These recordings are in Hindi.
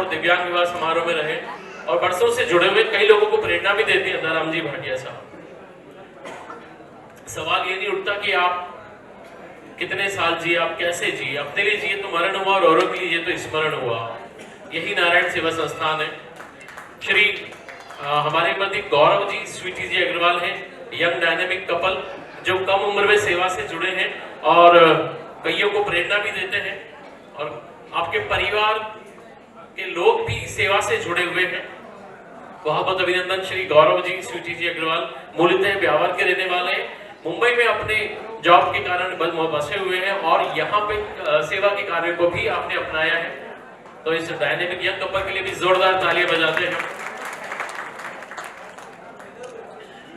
दिव्यांग विवाह समारोह में रहे और वर्षों से जुड़े हुए कई लोगों को प्रेरणा भी देते हैं दाराम जी भाटिया साहब। सवाल ये नहीं उठता कि आप कितने साल जिए, आप कैसे जिए, अपने लिए जिए तो मरण हुआ और औरों के लिए तो स्मरण हुआ। यही नारायण सेवा संस्थान है। श्री हमारे मध्य गौरव जी, स्वीटी जी अग्रवाल हैं, यंग डायनेमिक कपल जो कम उम्र में सेवा से जुड़े हैं और कईयों को प्रेरणा भी देते हैं, और आपके परिवार के लोग भी सेवा से जुड़े हुए हैं। बहुत बहुत अभिनंदन श्री गौरव जी, स्वीटी जी अग्रवाल मूलतः ब्यावर के रहने वाले, मुंबई में अपने जॉब के कारण बसे हुए हैं और यहाँ पे सेवा के कार्य को भी आपने अपनाया है। तो इस डायनेमिक यंग कपल के लिए भी जोरदार तालियां बजाते हैं।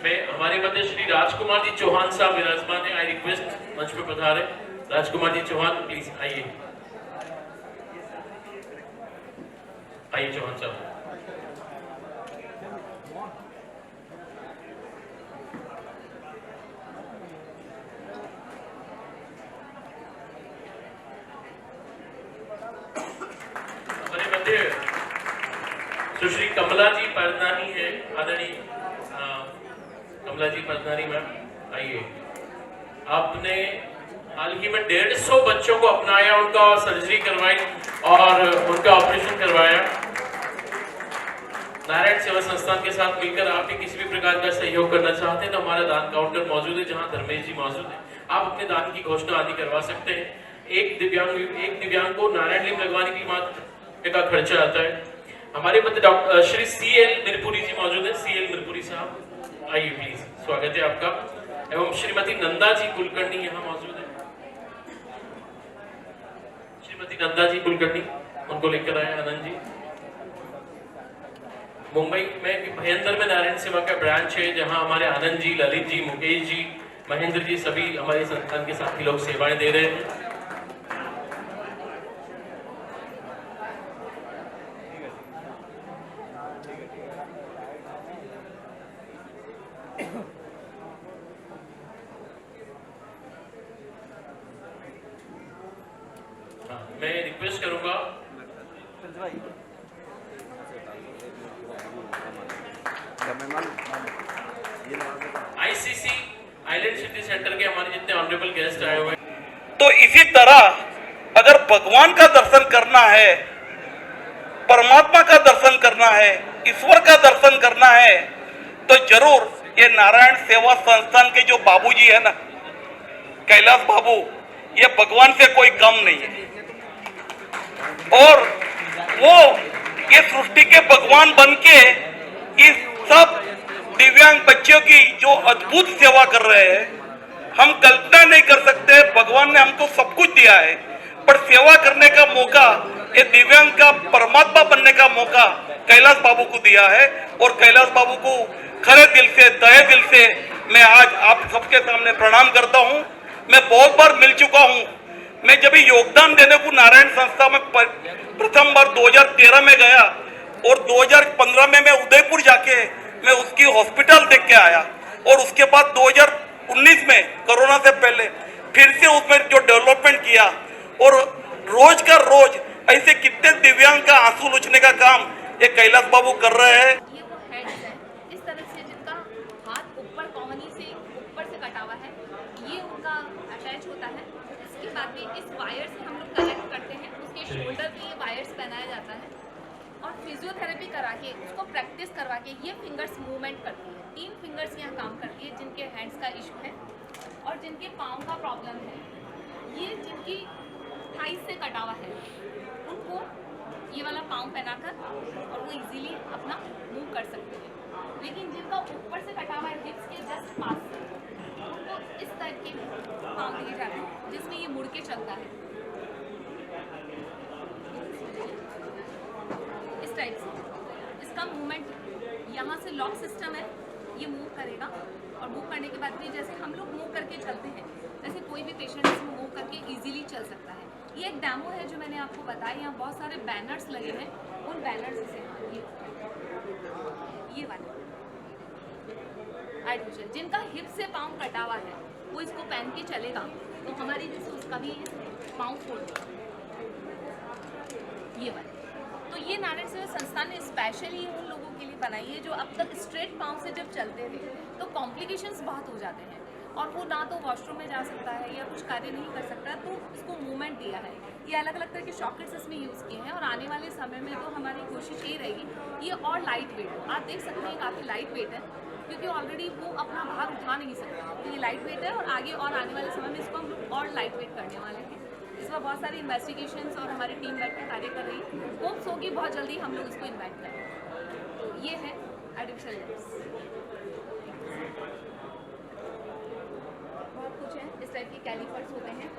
मैं हमारे मध्य श्री राजकुमार जी चौहान साहब विराजमान है। आई रिक्वेस्ट मंच पे पधारे। राजकुमार जी चौहान प्लीज आइए। आइए चौहान साहब। हमारे मध्य सुश्री कमला जी परनानी है, आदरणीय कमला जी परनानी मैम, आइए। आपने हाल ही में 150 बच्चों को अपनाया, उनका सर्जरी करवाई और उनका ऑपरेशन करवाया। नारायण सेवा संस्थान के साथ मिलकर आप भी किसी भी प्रकार का सहयोग करना चाहते हैं तो हमारा दान काउंटर मौजूद है, जहां धर्मेश जी मौजूद है। आप अपने दान की घोषणा आदि करवा सकते हैं। एक दिव्यांग को नारायण लिंग लगवाने की मात्र का खर्चा आता है। हमारे मध्य डॉक्टर श्री CL मिरपुरी जी मौजूद है। CL मिरपुरी साहब आइए प्लीज, स्वागत है आपका। एवं श्रीमती नंदा जी कुलकर्णी यहाँ मौजूद है। श्रीमती नंदा जी कुलकर्णी, उनको लेकर आए आनंद जी। मुंबई में भयंदर में नारायण सेवा का ब्रांच है, जहां हमारे आनंद जी, ललित जी, मुकेश जी, महेंद्र जी सभी हमारे संस्थान के साथी लोग सेवाएं दे रहे हैं। मैं रिक्वेस्ट करूंगा ICC आइलैंड सिटी सेंटर के हमारे जितने ऑनरेबल गेस्ट आए हुए हैं। तो इसी तरह अगर भगवान का दर्शन करना है, परमात्मा का दर्शन करना है, ईश्वर का दर्शन करना है, तो जरूर ये नारायण सेवा संस्थान के जो बाबूजी है ना, कैलाश बाबू, ये भगवान से कोई कम नहीं है। और वो ये सृष्टि के भगवान बनके इस सब दिव्यांग बच्चों की जो अद्भुत सेवा कर रहे हैं, हम कल्पना नहीं कर सकते। भगवान ने हमको सब कुछ दिया है, पर सेवा करने का मौका, ये दिव्यांग का परमात्मा बनने का मौका कैलाश बाबू को दिया है। और कैलाश बाबू को खरे दिल से, तहे दिल से मैं आज आप सबके सामने प्रणाम करता हूँ। मैं बहुत बार मिल चुका हूँ। मैं जब योगदान देने को नारायण संस्था में प्रथम बार 2013 में गया और 2015 में मैं उदयपुर जाके मैं उसकी हॉस्पिटल देख के आया, और उसके बाद 2019 में कोरोना से पहले फिर से उसमें जो डेवलपमेंट किया, और रोज का रोज ऐसे कितने दिव्यांग का आंसू लुचने का काम ये कैलाश बाबू कर रहे हैं। ये वो हेड्स है, इस तरह से जिनका हाथ ऊपर कोहनी से ऊपर से कटा हुआ है, ये उनका अटैच होता है। इसके बाद में इस वायर से हम लोग कनेक्ट करते हैं, उसके शोल्डर पे ये पहनाया जाता है और फिजियोथेरेपी करा के उसको प्रैक्टिस करवा के ये फिंगर्स मूवमेंट करती है। 3 फिंगर्स यहाँ काम करती है जिनके हैंड्स का इशू है और जिनके पाँव का प्रॉब्लम है, ये जिनकी थाइस से कटा हुआ है, उनको ये वाला पाँव पहनाकर और वो इजीली अपना मूव कर सकते हैं। लेकिन जिनका ऊपर से कटा हुआ है हिप्स के जस्ट पास से, उनको इस टाइप के पाँव दिए जाते हैं जिसमें ये मुड़ के चलता है, इस टाइप से। इसका मूवमेंट यहाँ से लॉक सिस्टम है, ये मूव करेगा और मूव करने के बाद भी जैसे हम लोग मूव करके चलते हैं वैसे कोई भी पेशेंट इसमें मूव करके इजीली चल सकता है। ये एक डेमो है जो मैंने आपको बताया। यहाँ बहुत सारे बैनर्स लगे हैं, उन बैनर्स से ये वाले आर्टिफिशियल जिनका हिप से पाँव कटा हुआ है वो इसको पहन के चलेगा तो हमारी जैसे उसका भी पाँव फोड़ देगा, ये वाले। तो ये नारायण सेवा संस्थान ने स्पेशली उन लोगों के लिए बनाई है जो अब तक स्ट्रेट पाँव से जब चलते थे तो कॉम्प्लिकेशंस बहुत हो जाते हैं और वो ना तो वॉशरूम में जा सकता है या कुछ कार्य नहीं कर सकता, तो इसको मूवमेंट दिया है। ये अलग अलग तरह के सॉकेट्स इसमें यूज़ किए हैं और आने वाले समय में तो हमारी कोशिश ये रहेगी ये और लाइट वेट हो। आप देख सकते हैं काफ़ी लाइट वेट है क्योंकि ऑलरेडी वो अपना भार उठा नहीं सकता, तो ये लाइट वेट है और आगे और आने वाले समय में इसको हम लोग और लाइट वेट करने वाले हैं। इसमें बहुत सारी इन्वेस्टिगेशंस और हमारी टीम वर्क पे कार्य कर रही है। होप्स होगी बहुत जल्दी हम लोग इसको इन्वाइट करें। तो ये है आर्टिफिशियल लिप्स, बहुत कुछ है। इस टाइप के कैलिपर्स होते हैं,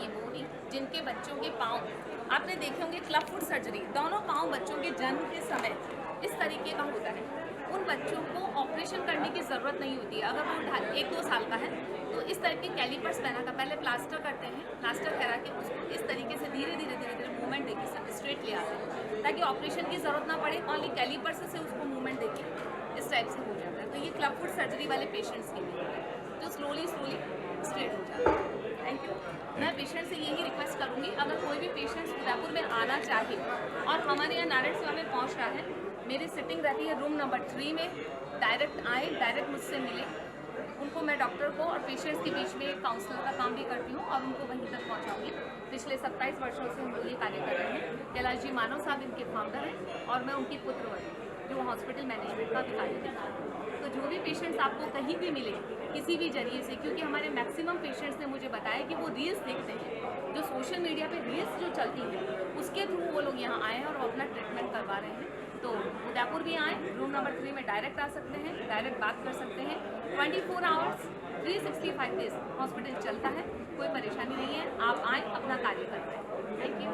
ये वो नहीं जिनके बच्चों के पाँव आपने देखे होंगे क्लब फुट सर्जरी, दोनों पाँव बच्चों के जन्म के समय इस तरीके का होता है। उन बच्चों को ऑपरेशन करने की ज़रूरत नहीं होती है। अगर वो 1-2 साल का है तो इस टाइप के कैलिपर्स पहना कर पहले प्लास्टर करते हैं, प्लास्टर करा के उसको इस तरीके से धीरे धीरे मूवमेंट देके स्ट्रेट ले आते हैं ताकि ऑपरेशन की ज़रूरत ना पड़े, ओनली कैलिपर्स से उसको मूवमेंट देके इस टाइप से हो जाता है। तो ये क्लब फुट सर्जरी वाले पेशेंट्स के लिए जो स्लोली स्ट्रेट हो जाता है। Thank you. मैं पेशेंट से यही रिक्वेस्ट करूँगी अगर कोई भी पेशेंट उदयपुर में आना चाहे और हमारे यहाँ नारायण सेवा में पहुँच रहा है, मेरी सिटिंग रहती है रूम नंबर 3 में, डायरेक्ट आए, डायरेक्ट मुझसे मिले। उनको मैं डॉक्टर को और पेशेंट्स के बीच में काउंसलर का काम भी करती हूँ और उनको वहीं तक पहुँचाऊँगी। पिछले 27 वर्षों से हम लोग ये कार्य कर रहे हैं। कैलाश जी मानव साहब इनके फाउंडर हैं और मैं उनकी पुत्रवती जो हॉस्पिटल मैनेजमेंट का भी कार्य करती हूँ। तो जो भी पेशेंट्स आपको कहीं भी मिले किसी भी जरिए से, क्योंकि हमारे मैक्सिमम पेशेंट्स ने मुझे बताया कि वो रील्स देखते हैं, जो सोशल मीडिया पे रील्स जो चलती हैं उसके थ्रू वो लोग यहाँ आए हैं और वो अपना ट्रीटमेंट करवा रहे हैं। तो उदयपुर भी आएँ, रूम नंबर 3 में डायरेक्ट आ सकते हैं, डायरेक्ट बात कर सकते हैं। 24 आवर्स 365 डेज हॉस्पिटल चलता है, कोई परेशानी नहीं है। आप आएँ, अपना कार्य कर रहे हैं। Thank you.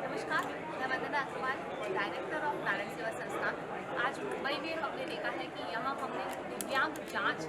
नमस्कार, मैं वंदना अग्रवाल, डायरेक्टर ऑफ नारायण सेवा संस्थान। आज मुंबई में हमने देखा है कि यहाँ हमने दिव्यांग जांच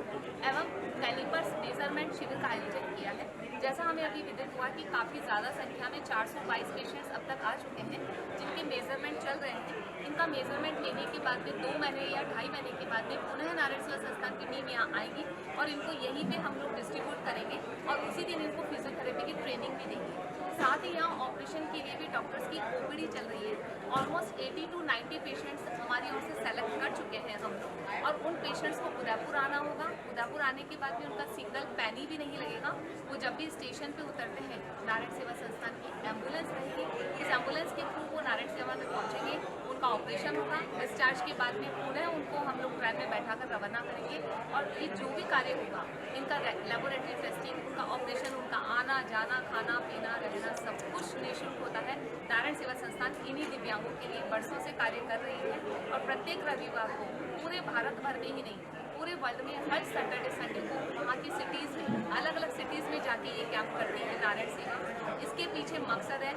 एवं कैलिपर्स मेजरमेंट शिविर का आयोजन किया है। जैसा हमें अभी विदित हुआ कि काफ़ी ज़्यादा संख्या में 422 पेशेंट्स अब तक आ चुके हैं जिनके मेजरमेंट चल रहे हैं। इनका मेजरमेंट लेने के बाद में 2 महीने या 2.5 महीने के बाद में पुनः नारायण सेवा संस्थान की टीम यहाँ आएगी और इनको यहीं पे हम लोग डिस्ट्रीब्यूट करेंगे और उसी दिन इनको फिजियोथेरेपी की ट्रेनिंग भी देंगे। साथ ही यहाँ ऑपरेशन के लिए भी डॉक्टर्स की ओपीडी चल रही है। ऑलमोस्ट 80 to 90 पेशेंट्स हमारी ओर से सेलेक्ट कर चुके हैं हम लोग और उन पेशेंट्स को उदयपुर आना होगा। उदयपुर आने के बाद भी उनका सिंगल पैनी भी नहीं लगेगा। वो जब भी स्टेशन पे उतरते हैं नारायण सेवा संस्थान की एम्बुलेंस रहेगी, इस एम्बुलेंस के थ्रू वो नारायण सेवा में पहुँचेंगे, उनका ऑपरेशन होगा। डिस्चार्ज के बाद में पुनः उनको हम लोग ट्रेन में बैठा कर रवाना करेंगे और ये जो भी कार्य होगा इनका लेबोरेटरी टेस्टिंग, उनका ऑपरेशन, उनका आना जाना, खाना पीना रहना सब कुछ निःशुल्क होता है। नारायण सेवा संस्थान इन्हीं दिव्यांगों के लिए वर्षों से कार्य कर रही है और प्रत्येक रविवार को पूरे भारत भर में ही नहीं पूरे वर्ल्ड में हर सैटरडे संडे को वहाँ की सिटीज़ में अलग अलग सिटीज़ में जाके ये कैंप करती है नारायण सेवा। इसके पीछे मकसद है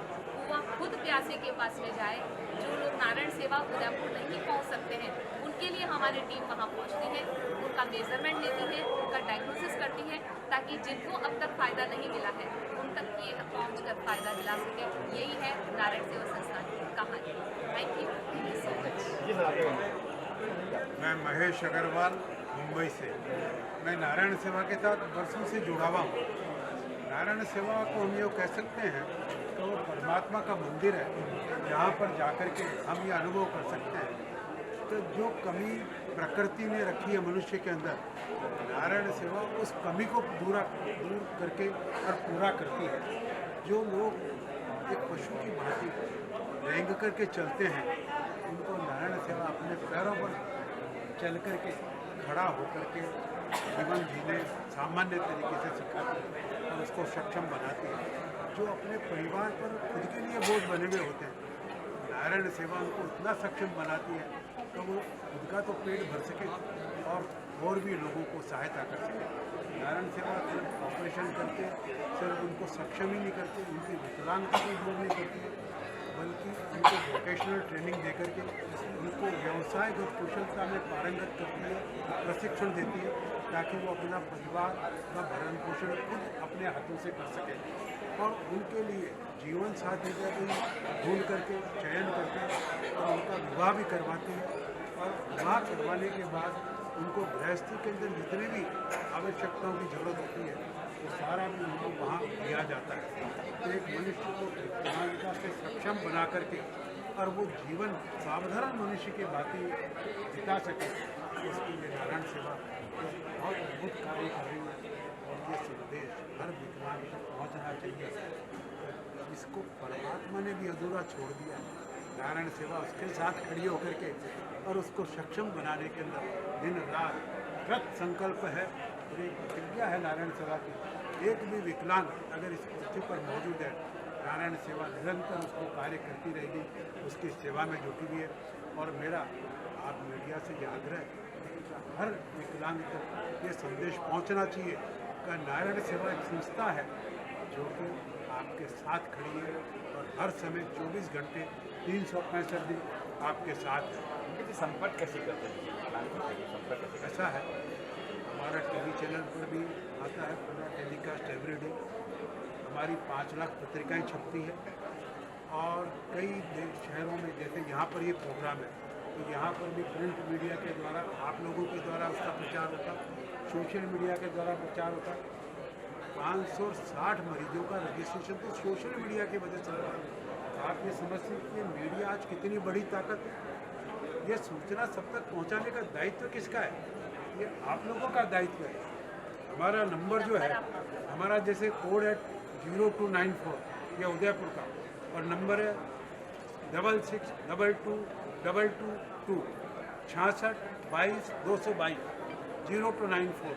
वो खुद प्यासे के पास में जाए। जो लोग नारायण सेवा उदयपुर नहीं पहुँच सकते हैं उनके लिए हमारी टीम वहाँ पहुँचती है, उनका मेजरमेंट लेती है, उनका डायग्नोसिस करती है ताकि जिनको अब तक फ़ायदा नहीं मिला है उन तक ये पहुँच कर फ़ायदा दिला सके। यही है नारायण सेवा संस्थान की कहानी। Thank you so much. मैं महेश अग्रवाल मुंबई से। मैं नारायण सेवा के साथ वर्षों से जुड़ा हुआ हूँ। नारायण सेवा को हम ये कह सकते हैं तो वो परमात्मा का मंदिर है जहाँ पर जाकर के हम ये अनुभव कर सकते हैं। तो जो कमी प्रकृति ने रखी है मनुष्य के अंदर, नारायण सेवा उस कमी को दूर करके और पूरा करती है। जो लोग एक पशु की भांति रेंग करके चलते हैं, उनको नारायण सेवा अपने पैरों पर चल करके खड़ा होकर के जीवन जीने सामान्य तरीके से सिखाती है और उसको सक्षम बनाती है। जो अपने परिवार पर खुद के लिए बोझ बने हुए होते हैं, नारायण सेवा उनको इतना सक्षम बनाती है कि वो खुद का तो पेट भर सके और भी लोगों को सहायता कर सके। नारायण सेवा सिर्फ ऑपरेशन करके सिर्फ उनको सक्षम ही नहीं करती, उनकी विकलांगता को दूर नहीं करती है, बल्कि उनको वोकेशनल ट्रेनिंग देकर के उनको व्यवसाय और कुशलता में पारंगत करती है, प्रशिक्षण देती है, ताकि वो अपना परिवार का भरण पोषण खुद अपने हाथों से कर सके और उनके लिए जीवन साथी का भी ढूंढ करके चयन करके और उनका विवाह भी करवाती है और विवाह करवाने के बाद उनको गृहस्थी के अंदर जितनी भी आवश्यकताओं की जरूरत होती है वो सारा भी उनको वहाँ दिया जाता है। तो एक मनुष्य को विकलांगता से सक्षम बना करके और वो जीवन साधारण मनुष्य के भांति बिता सके, उसके लिए नारायण सेवा बहुत अद्भुत कार्य कर रही है और ये संदेश हर विकलांग तक पहुँचना चाहिए। इसको परमात्मा ने भी अधूरा छोड़ दिया। नारायण सेवा उसके साथ खड़ी होकर के और उसको सक्षम बनाने के अंदर दिन रात कृत संकल्प है और एक प्रतिज्ञा है नारायण सेवा की। एक भी विकलांग अगर इस पृथ्वी पर मौजूद है, नारायण सेवा निरंतर उसको कार्य करती रहेगी, उसकी सेवा में जुटी हुई है। और मेरा आप मीडिया से यह आग्रह है कि हर विकलांग तक ये संदेश पहुंचना चाहिए कि नारायण सेवा एक संस्था है जो कि आपके साथ खड़ी है और हर समय 24 घंटे 365 दिन आपके साथ है। संपर्क कैसे करते हैं? ऐसा है, हमारा टीवी चैनल पर भी आता है पूरा टेलीकास्ट एवरीडे। हमारी 5 लाख पत्रिकाएं छपती है और कई शहरों में, जैसे यहाँ पर ये प्रोग्राम है तो यहाँ पर भी प्रिंट मीडिया के द्वारा आप लोगों के द्वारा उसका प्रचार होता, सोशल मीडिया के द्वारा प्रचार होता। 560 मरीजों का रजिस्ट्रेशन तो सोशल मीडिया की वजह से हुआ। आप ये समझ सकते हैं मीडिया आज कितनी बड़ी ताकत है। ये सूचना सब तक पहुंचाने का दायित्व किसका है? ये आप लोगों का दायित्व है। हमारा नंबर जो है, हमारा जैसे कोड है 0294, ये उदयपुर का, और नंबर है 662222 66 22 222 0294।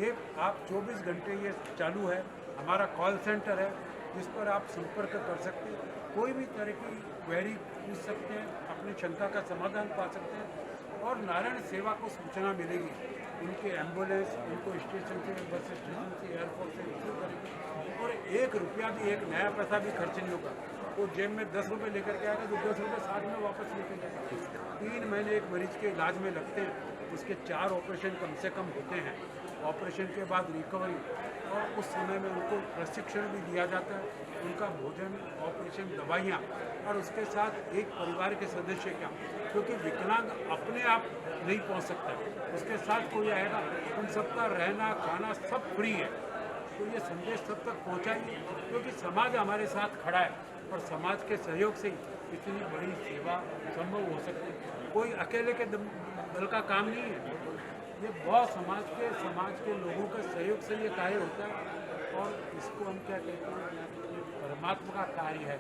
ये आप 24 घंटे ये चालू है। हमारा कॉल सेंटर है जिस पर आप संपर्क कर सकते हैं, कोई भी तरह की क्वेरी पूछ सकते हैं, अपनी शंका का समाधान पा सकते हैं और नारायण सेवा को सूचना मिलेगी। उनके एम्बुलेंस उनको स्टेशन से, बस स्टेशन से, एयरपोर्ट से रिसीव करेंगे और 1 रुपया भी, एक नया पैसा भी खर्च नहीं होगा। वो जेब में 10 रुपये लेकर के आएगा तो 10 रुपये 60 में वापस लेकर जाएगा। 3 महीने एक मरीज के इलाज में लगते हैं, उसके 4 ऑपरेशन कम से कम होते हैं। ऑपरेशन के बाद रिकवरी और उस समय में उनको प्रशिक्षण भी दिया जाता है, उनका भोजन, ऑपरेशन, दवाइयाँ और उसके साथ एक परिवार के सदस्य क्या, क्योंकि विकलांग अपने आप नहीं पहुंच सकता, उसके साथ कोई आएगा, उन सबका रहना खाना सब फ्री है। तो ये संदेश सब तक पहुंचाइए, क्योंकि समाज हमारे साथ खड़ा है और समाज के सहयोग से ही इतनी बड़ी सेवा संभव हो सकती है। कोई अकेले के दल का काम नहीं है, ये बहुत समाज के लोगों के सहयोग से ये कार्य होता है और इसको हम क्या कहते हैं, ये परमात्मा का कार्य है।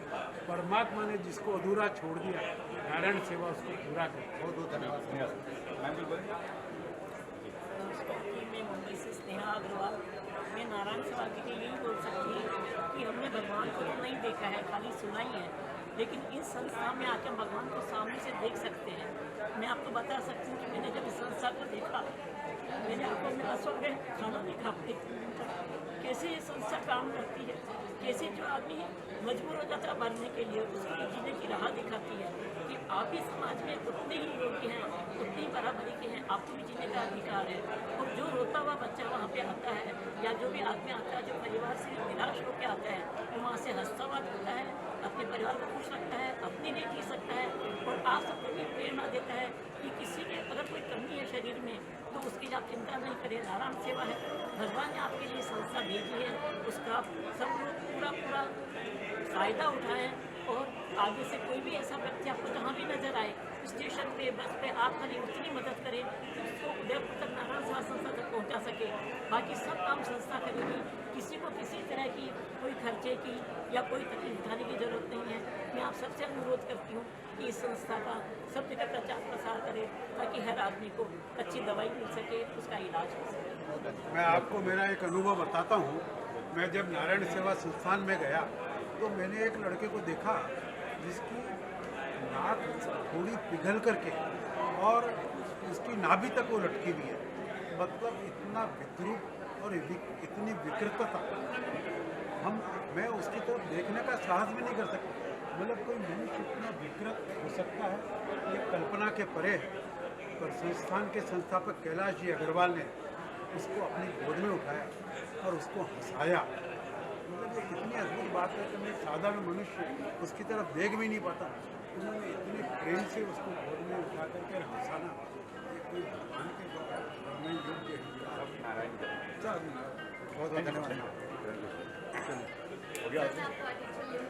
परमात्मा ने जिसको अधूरा छोड़ दिया, नारायण सेवा उसको पूरा कर। बहुत बहुत धन्यवाद। मैं मुंबई से स्नेहा अग्रवाल। मैं नारायण सेवा के लिए यही बोल सकती हूँ कि हमने भगवान को तो नहीं देखा है, खाली सुना ही है, लेकिन इस संस्था में आकर भगवान को सामने से देख सकते हैं। मैं आपको बता सकती हूँ कि मैंने जब इस संस्था को देखा, मैंने आपको अपने आंसू में खाना नहीं खा पाई। कैसे ये संस्था काम करती है, कैसे जो आदमी मजबूर हो जाता है भरने के लिए, उसकी जीने की राह दिखाती है कि आप भी समाज में उतने ही योग्य हैं, उतनी बराबरी के हैं, आपको भी जीने का अधिकार है। और जो रोता हुआ बच्चा वहाँ पे आता है या जो भी आदमी आता है जो परिवार से निराश होकर आता है, वो वहाँ से हंसता हुआ होता है, अपने परिवार को खुश रखता है, अपने लिए जी सकता है और आप सबको भी प्रेरणा देता है कि किसी के अगर कोई कमी है शरीर में तो उसकी आप चिंता नहीं करें, नारायण सेवा है। भगवान ने आपके लिए संस्था भेजी है, उसका आप सब लोग पूरा फ़ायदा उठाएं और आगे से कोई भी ऐसा व्यक्ति आपको जहाँ भी नजर आए स्टेशन पे बस पे आप खाली उतनी मदद करें कि उसको उदयपुर तक नारायण सेवा संस्था तक पहुंचा सके। बाकी सब काम संस्था करेगी, किसी को किसी तरह की कोई खर्चे की या कोई तकलीफ उठाने की जरूरत नहीं है। मैं आप सबसे अनुरोध करती हूँ कि इस संस्था का सब जगह प्रचार प्रसार करें ताकि हर आदमी को अच्छी दवाई मिल सके, उसका इलाज हो सके। मैं आपको मेरा एक अनुभव बताता हूँ। मैं जब नारायण सेवा संस्थान में गया तो मैंने एक लड़के को देखा जिसकी नाक थोड़ी पिघल करके और उसकी नाभि तक वो लटकी हुई है। मतलब इतना विद्रूप और इतनी विकृतता मैं उसकी तरफ देखने का साहस भी नहीं कर सकता। मतलब कोई मनुष्य इतना विकृत हो सकता है, ये कल्पना के परे है। पर संस्थान के संस्थापक कैलाश जी अग्रवाल ने उसको अपनी गोद में उठाया और उसको हंसाया। मतलब ये कितनी अद्भुत बात है कि मैं साधारण मनुष्य उसकी तरफ देख भी नहीं पाता, उन्होंने इतने प्रेम से उसको गोद में उठा करके हंसाना, ये कोई भगवान के द्वारा करने योग्य है। बहुत बहुत धन्यवाद। मैं आपको आगे चलिए